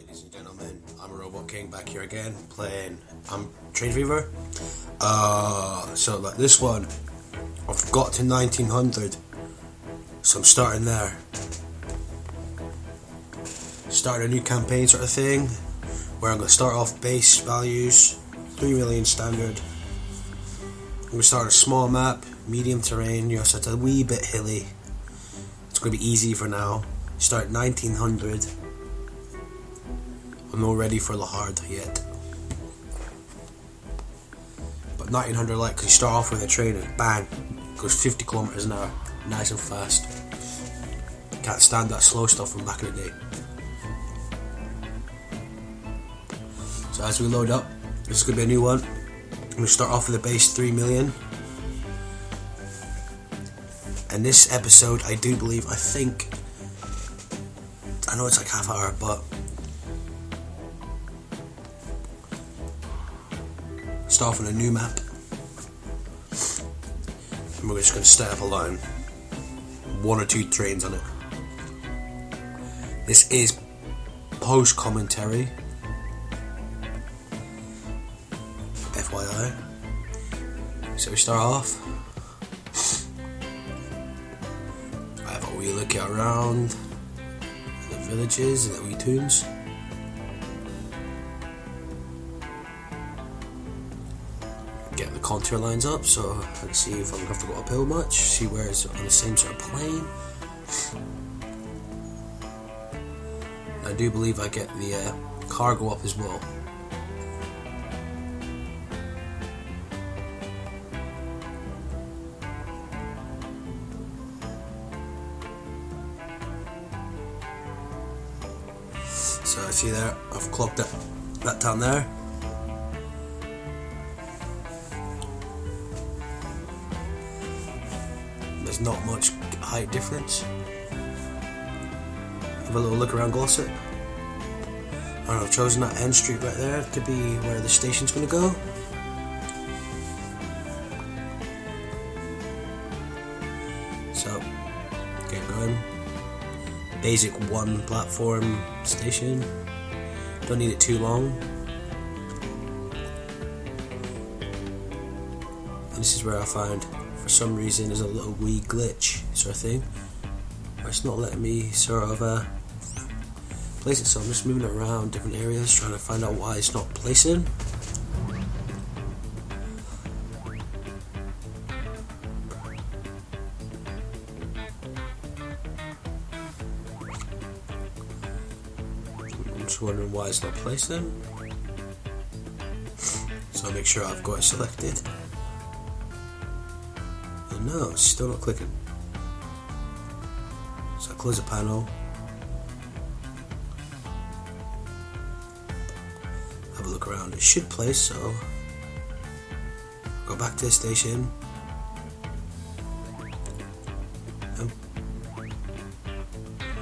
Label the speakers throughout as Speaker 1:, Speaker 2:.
Speaker 1: Ladies and gentlemen, I'm imarobotking back here again, playing Train Fever. So like this one, I've got to 1900, so I'm starting there. Starting a new campaign sort of thing, where I'm going to start off base values, 3 million standard. I'm going to start a small map, medium terrain, so it's a wee bit hilly. It's going to be easy for now. Start 1900. I'm not ready for the hard yet. But 1900 like, because you start off with a train and bang, goes 50 kilometers an hour, nice and fast. Can't stand that slow stuff from back in the day. So as we load up, this is going to be a new one. I'm going to start off with a base 3 million. And this episode, I know it's like half hour, but start off on a new map. And we're just going to set up a line. 1 or 2 trains on it. This is post-commentary. FYI. So we start off. I have a wee look around the villages and the wee tunes. Get the contour lines up so I can see if I'm going to have to go uphill much. See where it's on the same sort of plane. I do believe I get the cargo up as well. So I see there, I've clocked that down there. There's not much height difference. Have a little look around Glossop. I don't know, I've chosen that end street right there to be where the station's going to go. So, get going. Basic 1 platform station. Don't need it too long. And this is where I found, for some reason, there's a little wee glitch sort of thing. Where it's not letting me sort of place it, so I'm just moving around different areas trying to find out why it's not placing. I'm just wondering why it's not placing. So I'll make sure I've got it selected. Oh no, it's still not clicking. So I close the panel. Have a look around. It should place, so go back to the station. And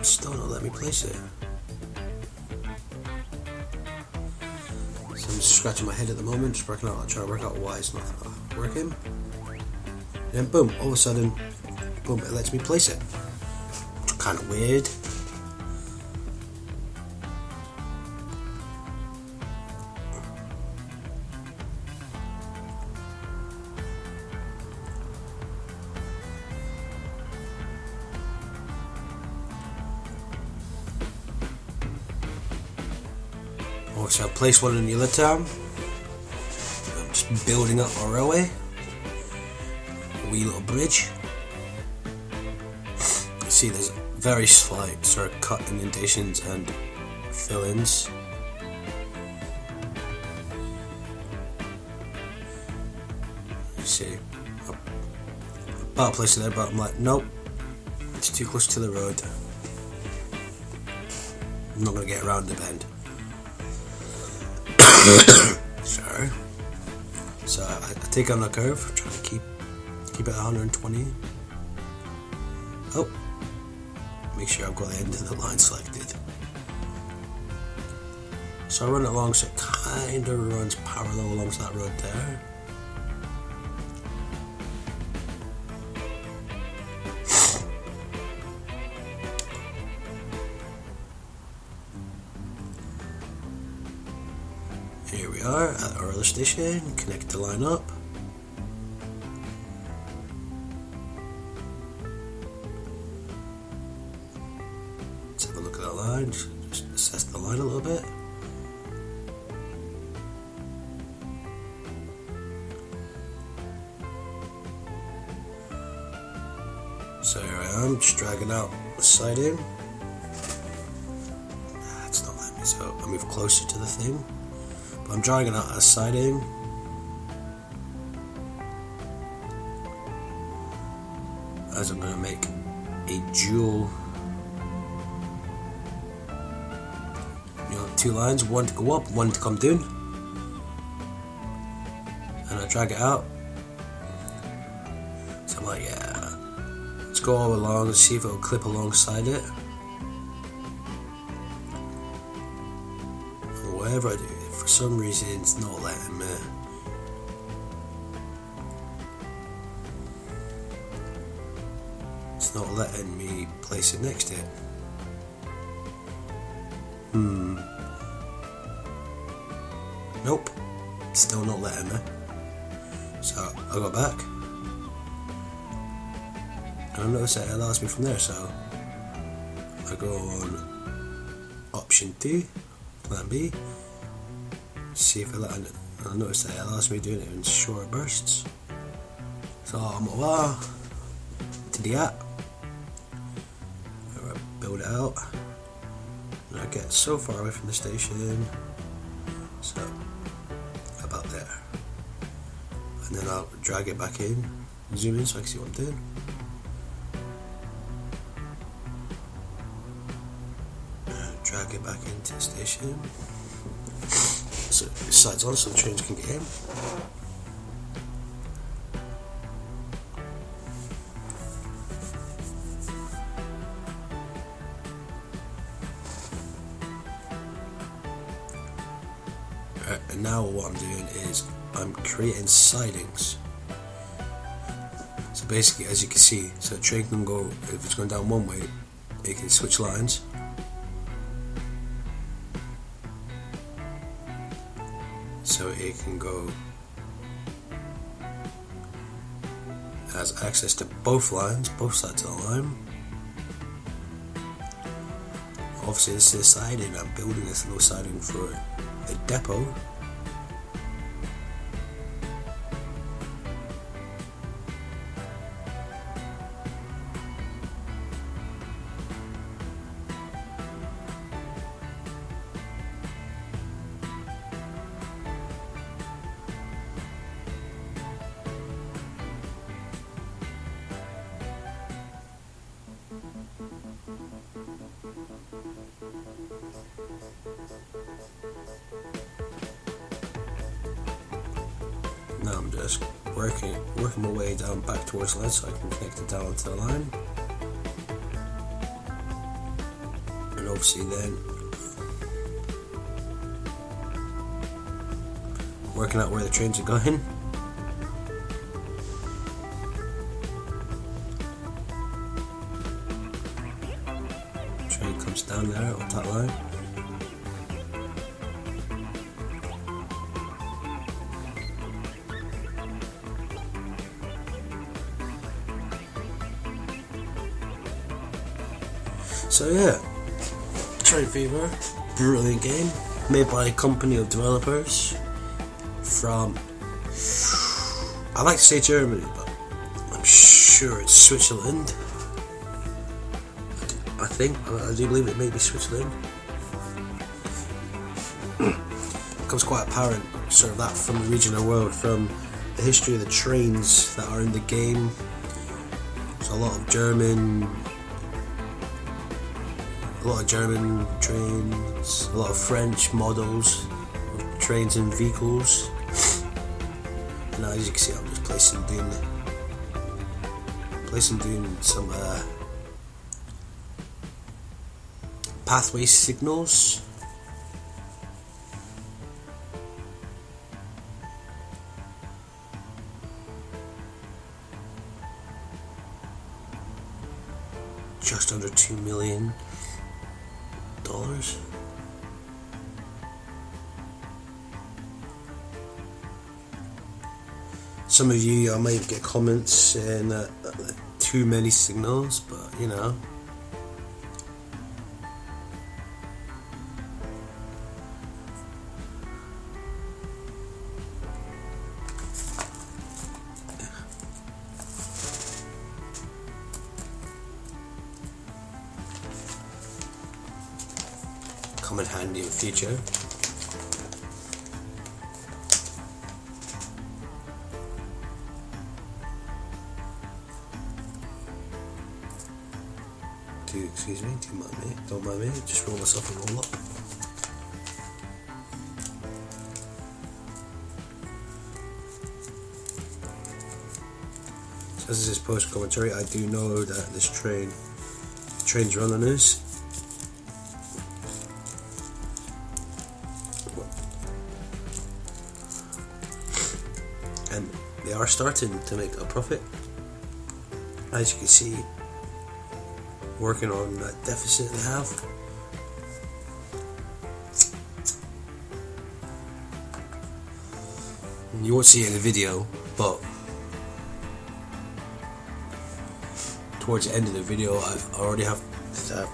Speaker 1: still not letting me place it. So I'm just scratching my head at the moment, just trying to work out why it's not working. And then boom, all of a sudden, boom, it lets me place it. Kind of weird. Oh, so I placed one in the other town. I'm just building up my railway. A wee little bridge. You see there's very slight sort of cut indentations and fill-ins. You see, about to place it there, but I'm like, nope, it's too close to the road. I'm not going to get around the bend. Sorry. So I take on the curve, try to keep it at 120. Oh. Make sure I've got the end of the line selected. So I run it along, so it kind of runs parallel along that road there. Here we are at our other station. Connect the line up. Let's have a look at that line. Just assess the line a little bit. So here I am, just dragging out the siding. It's not letting me, so I move closer to the thing. But I'm dragging out a siding. As I'm going to make a dual, two lines, one to go up, one to come down. And I drag it out. So I'm like, yeah. Let's go all along and see if it'll clip alongside it. And whatever I do, for some reason it's not letting me. It's not letting me place it next to it. Nope. Still not letting me. So I go back. And I notice that it allows me from there, so I go on option 2, plan B, see if it let, and I notice that it allows me doing it in shorter bursts. So I'm to the app, I build it out, and I get so far away from the station, so about there, and then I'll drag it back in, zoom in so I can see what I'm doing. Drag it back into the station so the side's on so the trains can get in. And now what I'm doing is I'm creating sidings. So basically, as you can see, so the train can go, if it's going down one way, it can switch lines. So it can go, has access to both lines, both sides of the line. Obviously this is a siding, I'm building this little siding for a depot. Now I'm just working my way down back towards the line so I can connect it down to the line. And obviously then working out where the trains are going. Train comes down there on that line. So yeah, Train Fever, brilliant game, made by a company of developers from, I like to say Germany, but I'm sure it's Switzerland. I do believe it may be Switzerland. It becomes quite apparent, sort of that from the region of the world, from the history of the trains that are in the game. There's a lot of German trains, a lot of French models of trains and vehicles. And now, as you can see, I'm just doing some pathway signals. Just under $2 million. Some of you, I might get comments saying that too many signals, but you know. Come in handy in future. Excuse me, don't mind me, just roll myself a roll up. So this is post commentary. I do know that this train's running this. And they are starting to make a profit, as you can see, working on that deficit they have. You won't see it in the video, but towards the end of the video I already have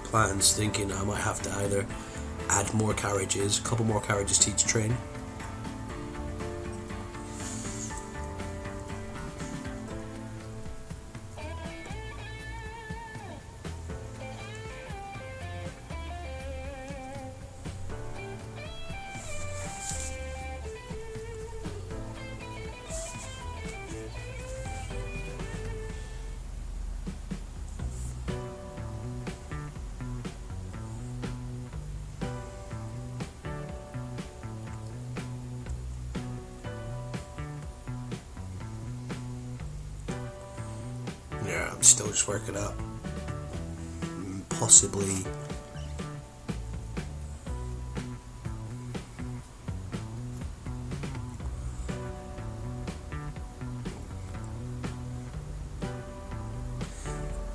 Speaker 1: plans, thinking I might have to either add more carriages, a couple more carriages to each train, yeah, I'm still just working out. Possibly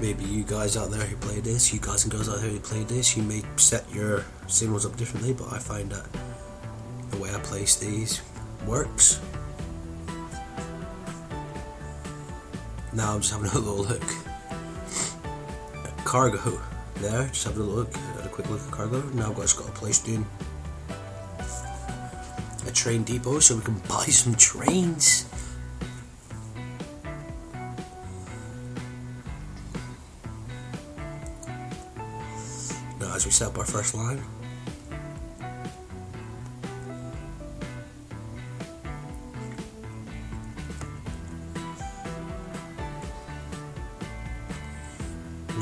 Speaker 1: maybe you guys out there who play this, you guys and girls out there who play this, you may set your signals up differently, but I find that the way I place these works. Now I'm just having a little look at cargo there, just having a look at a quick look at cargo. Now I've just got a place doing a train depot so we can buy some trains. Now as we set up our first line,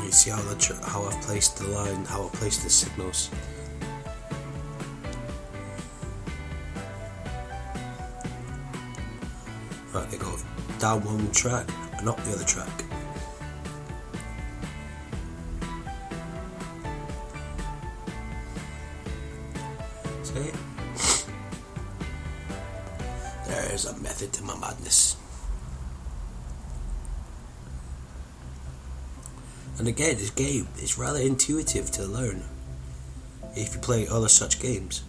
Speaker 1: you see how I've placed the line, how I've placed the signals. Right, they go down one track and up the other track. See? There's a method to my madness. And again, this game is rather intuitive to learn if you play other such games.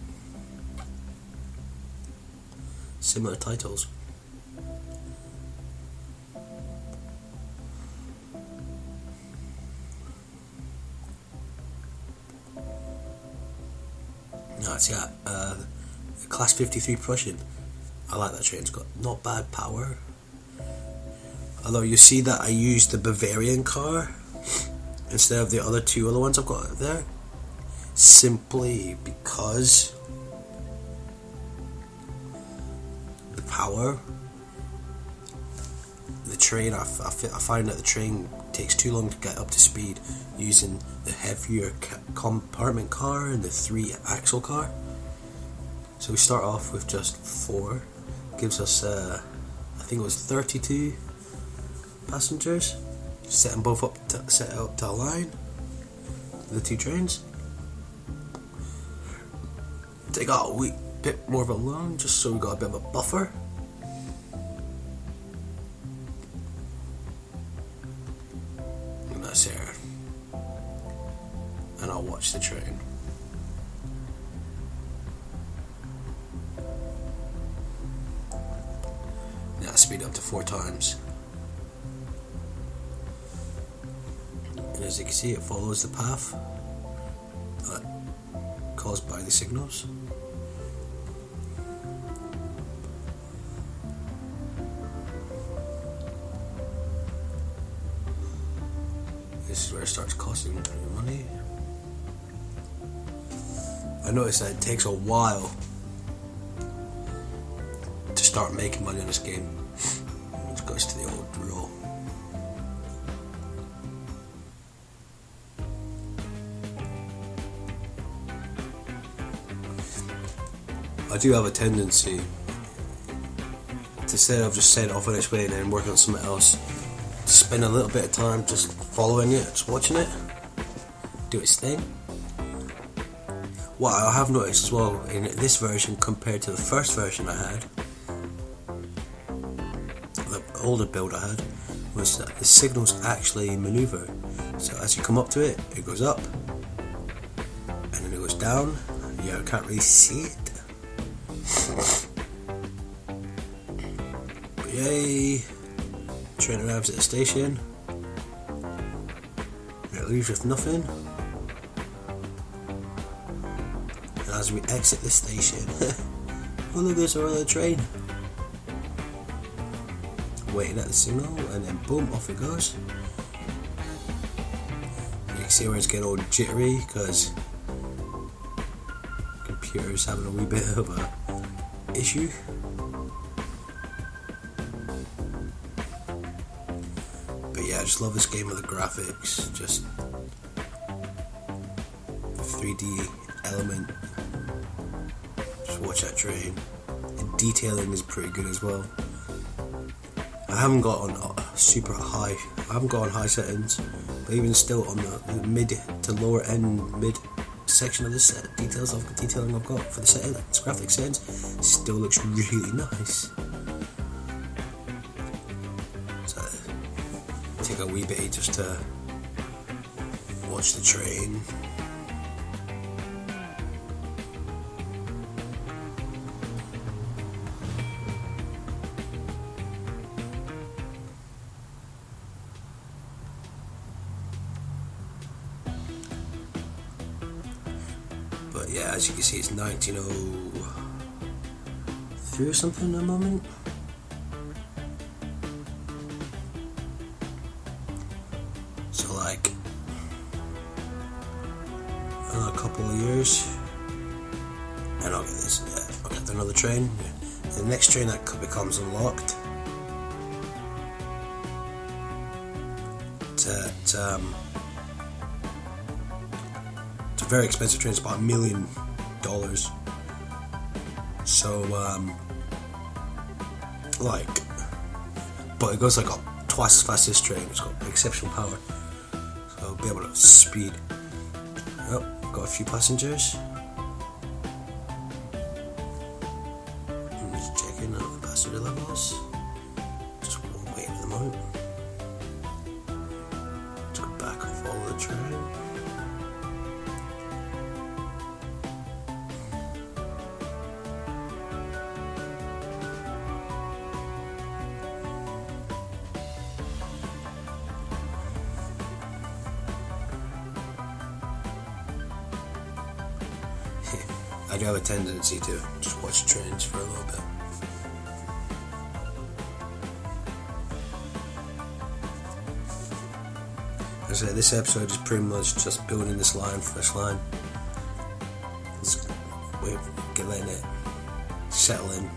Speaker 1: Similar titles. That's Class 53 Prussian. I like that train, it's got not bad power. Although you see that I used the Bavarian car instead of the two other ones I've got there, simply because the power, the train, I find that the train takes too long to get up to speed using the heavier compartment car and the 3-axle car. So we start off with just 4, gives us I think it was 32 passengers. Set them both up, set it up to a line, the 2 trains. Take out a wee bit more of a line, just so we got a bit of a buffer. And that's there. And I'll watch the train. Yeah, speed up to 4 times. And as you can see, it follows the path caused by the signals. This is where it starts costing money. I noticed that it takes a while to start making money on this game. It goes to the old rule. I do have a tendency to, instead of just setting it off on its way and then working on something else, to spend a little bit of time just following it, just watching it do its thing. What I have noticed as well in this version compared to the first version I had, the older build I had, was that the signals actually maneuver. So as you come up to it, it goes up, and then it goes down. Yeah, I can't really see it. But yay! Train arrives at the station. It leaves with nothing. And as we exit the station, oh look, there's another train. Waiting at the signal, and then boom, off it goes. And you can see where it's getting all jittery because the computer's having a wee bit of a issue. But yeah, I just love this game with the graphics, just the 3D element. Just watch that train. The detailing is pretty good as well. I haven't got on super high, I haven't got on high settings, but even still on the mid to lower end mid section of this detailing I've got for the graphic settings, still looks really nice. So take a wee bit just to watch the train. But yeah, as you can see, it's 1903 or something at the moment. So like another couple of years, and I'll get this. I'll get another train. The next train that becomes unlocked. It's a very expensive train. It's about $1 million. So but it goes like twice as fast as this train. It's got exceptional power, so I'll be able to speed. Yep, got a few passengers. I'm just checking out the passenger levels. Just waiting for the moment. Let's go back and follow the train. I do have a tendency to just watch trains for a little bit. As I said, this episode is pretty much just building this line for this line. Just letting it settle in.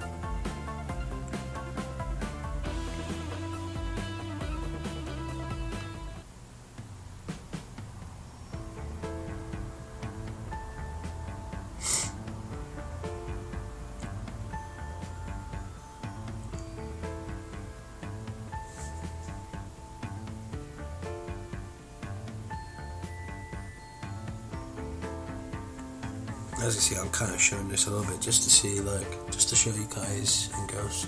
Speaker 1: As you see, I'm kind of showing this a little bit just to see, just to show you guys and girls,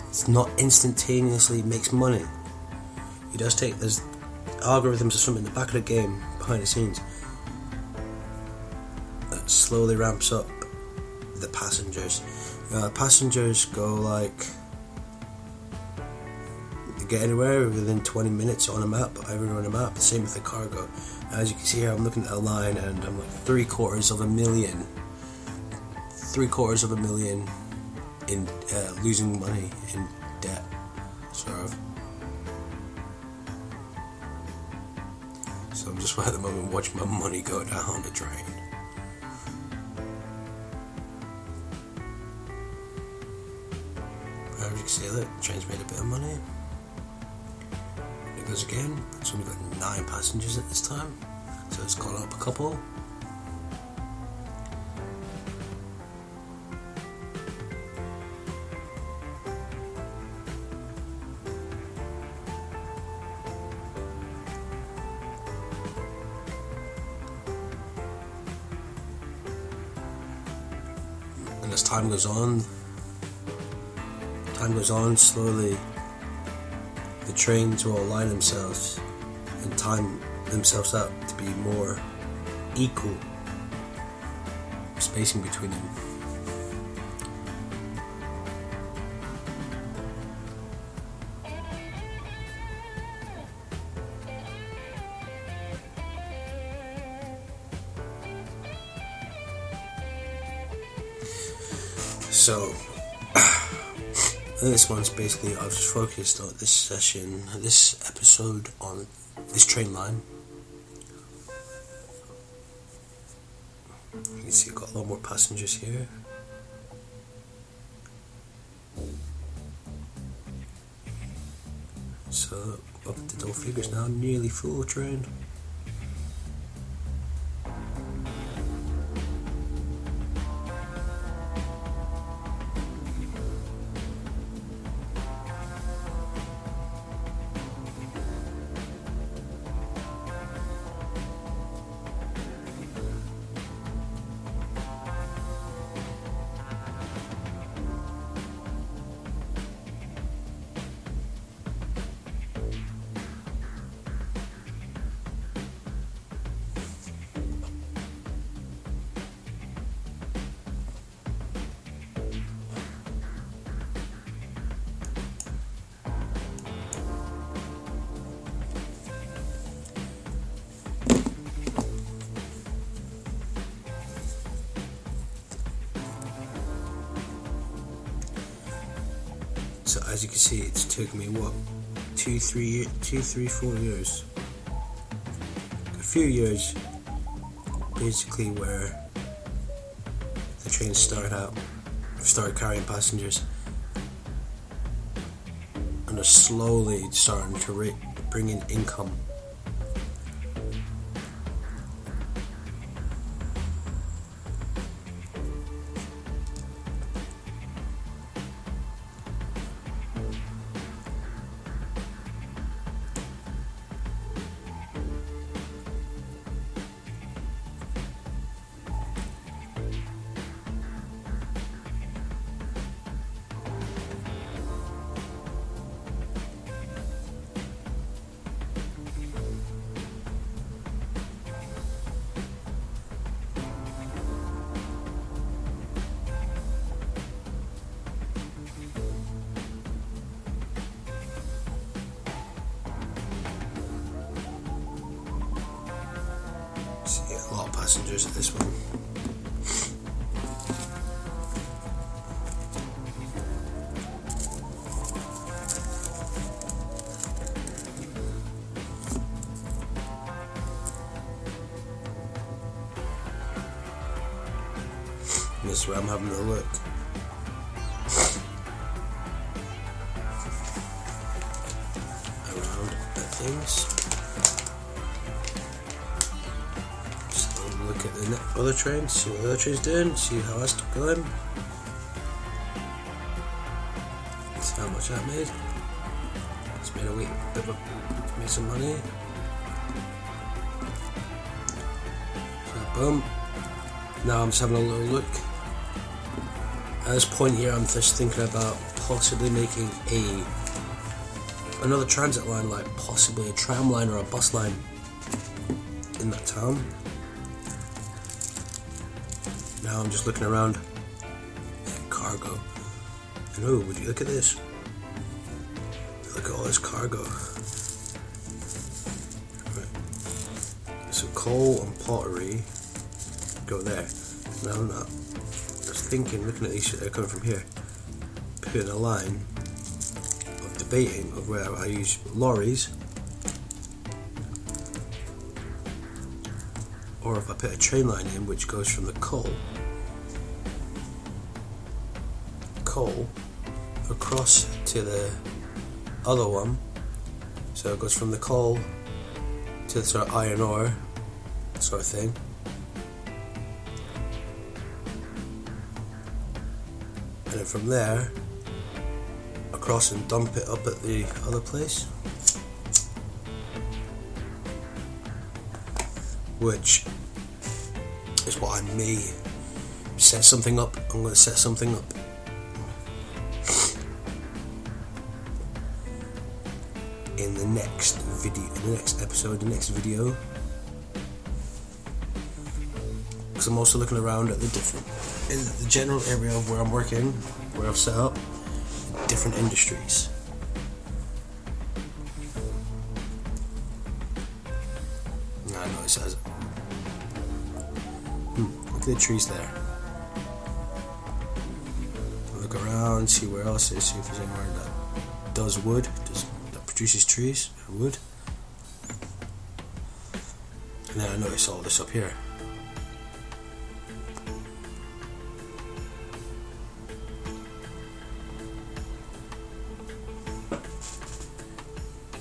Speaker 1: it's not instantaneously makes money. It does take, there's algorithms or something in the back of the game, behind the scenes, that slowly ramps up the passengers. Passengers go can get anywhere within 20 minutes on a map, everywhere on a map. Same with the cargo. As you can see here, I'm looking at a line and I'm like $750,000 in losing money in debt, sort of. So I'm just at the moment watching my money go down the drain. As you can see, look, the train's made a bit of money. It goes again. It's only got 9 passengers at this time, so it's gone up a couple. And as time goes on, slowly the trains will align themselves and time themselves up to be more equal spacing between them. So this one's basically, I've just focused on this episode on this train line. You can see I've got a lot more passengers here. So up to double figures now, nearly full train. So as you can see, it's taken me what, 4 years. A few years basically where the trains started carrying passengers and are slowly starting to bring in income. See a lot of passengers at this one. And this is where I'm having a look. Around at things. Look at the other trains, see what the other train's doing, see how that's going. See how much that made. It's made made some money. So boom. Now I'm just having a little look. At this point here, I'm just thinking about possibly making another transit line, like possibly a tram line or a bus line in that town. Now I'm just looking around at cargo, and oh, would you look at this? Look at all this cargo. Right. So coal and pottery go there. Now I'm not. I was thinking, looking at these coming from here, putting a line of debating of where I use lorries, or if I put a train line in which goes from the coal across to the other one, so it goes from the coal to the sort of iron ore sort of thing, and then from there across and dump it up at the other place, which is what I may set something up. I'm going to set something up in the next video, in the next episode, the next video, because I'm also looking around at the general area of where I'm working, where I've set up different industries. I know it says look at the trees there. Look around, see where else is, see if there's anywhere that does wood, that produces trees and wood. And then I notice all this up here.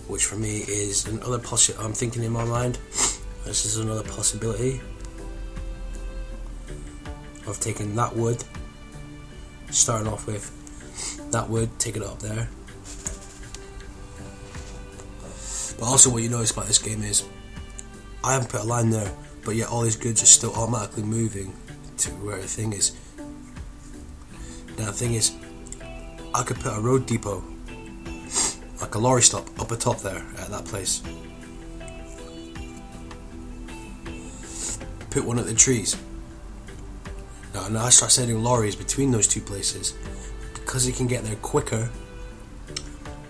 Speaker 1: Which for me is another I'm thinking in my mind, this is another possibility of taking that wood, starting off with that wood, taking it up there. But also what you notice about this game is I haven't put a line there, but yet all these goods are still automatically moving to where the thing is. Now the thing is, I could put a road depot, like a lorry stop, up atop there at that place. Put one at the trees. Now I start sending lorries between those two places, because you can get there quicker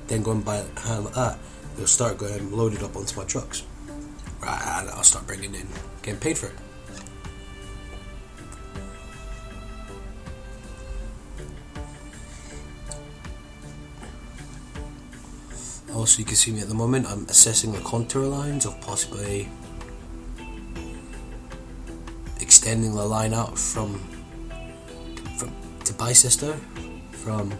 Speaker 1: than going by hand like that. They'll start going loaded up onto my trucks. Right, and I'll start bringing in, getting paid for it. Also, you can see me at the moment, I'm assessing the contour lines of possibly extending the line out from to Bicester, from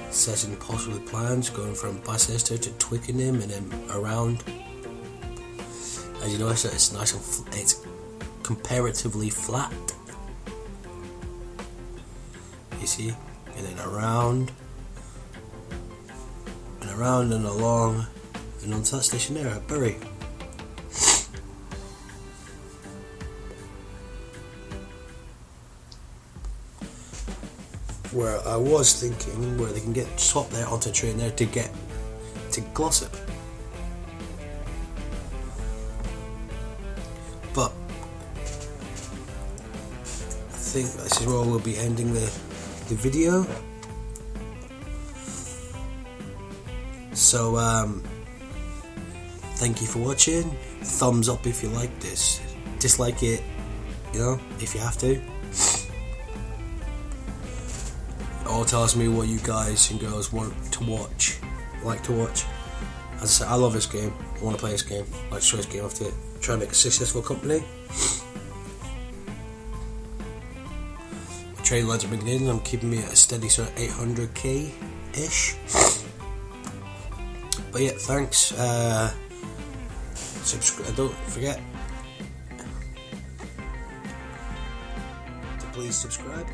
Speaker 1: assessing possible plans going from Bicester to Twickenham and then around. As you notice, it's nice and it's comparatively flat. You see, and then around and around and along and onto that station there at Bury. Where I was thinking where they can get swapped there onto a train there to get to Glossop. But I think this is where we'll be ending the video. So thank you for watching. Thumbs up if you like this. Dislike it, you know, if you have to. It all tells me what you guys and girls want to watch, like to watch. As I said, I love this game. I want to play this game. I like to show this game off to try and make a successful company. Trade lines are bringing in. I'm keeping me at a steady sort of 800k ish. But yeah, thanks. Don't forget to please subscribe.